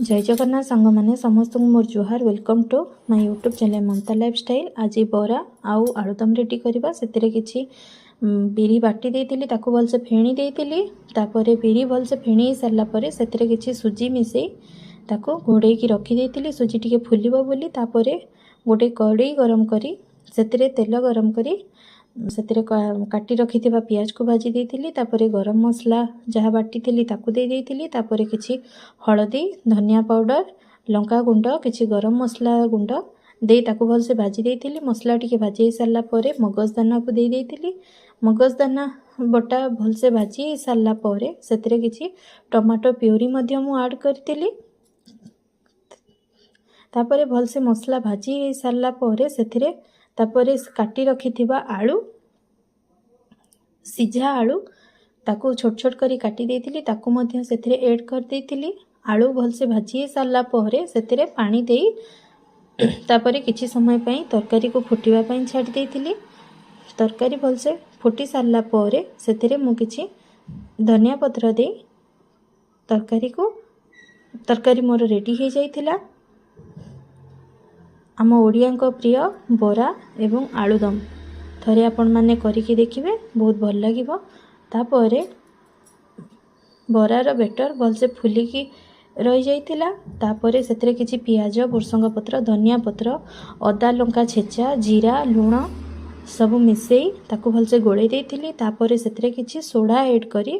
जय जगन्नाथ सांग मैंने समस्त मोर जुहार welcome to my YouTube channel Mamata lifestyle. आज बरा आउ आलुदम रेडी करवा से किसी बिरी बाटी देती ताकू भलसे फेणी देती तापर बिरी भलसे फेणी सारापर से किसी सुजी मिसई ताकू घोड़े की रखी सुजी टी फुलब बोली तापर गोटे कड़े गरम करी से तेल गरम करी से काटी रखी पियाज को भाजी देती तापर गरम मसला जहाँ बाटी ताकू दे देती तापर किसी हलदी धनिया पाउडर लंका गुंड किसी गरम मसला गुंड दे ताकू भलसे भाजी देती मसला टी भाजी सारा पर मगजदाना को दे देती मगजदाना बटा भलसे भाजी सारा पर से किसी टमाटो प्यूरी आड करी तापर भलसे मसला भाजी सारा पर से तापर काटी रखी आलू सिझा आलू ताकू छोट छोट करी काटी देती ताकू मध्य से ऐड कर देती आलू भलसे भाजी सारा पर से पानी दे तापर किछि समय पई तरकारी को फुटिबा पई छाड़ी देती तरकारी भलसे फुटी सारा पर से मु किछि धनिया पत्र दे तरकारी मोर रेडी हो जाइथिला। आम ओडिया प्रिय बरा एवं आलुदम थरे आपण माने करिकी देखिबे बहुत भल लागिबो। तापर बरार बेटर भलसे फुलिकी रही जाइथिला तापर सेतरे किछि पियाज भुर्संग पत्र धनिया पत्र अदा लंका छेचा जीरा लुण सब मिसेई ताकू भलसे गोळे देइथिली तापर सेतरे किछि सोडा ऐड करी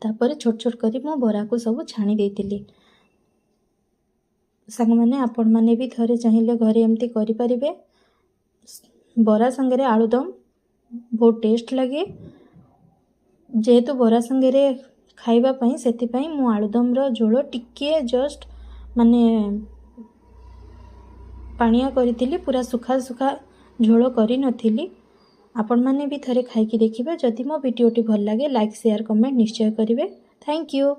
तापर छोट छोट करी मो बरा को सब छाणी देइथिली। सांग मैंने आपण मैंने भी थरे चाहिए घरे एमती करें बरा संगे आलुदम बहुत टेस्ट लगे जेहेतु बरा संगे खाइबापी से मु आलुदम झोल टिके जस्ट माने पानिया करी पूरा सुखा सुखा झोल करी नथिली। आपण मैंने भी थरे खाइकी देखिबे। जदि मो वीडियोटी भल लगे लाइक शेयर कमेंट निश्चय करेंगे। Thank you.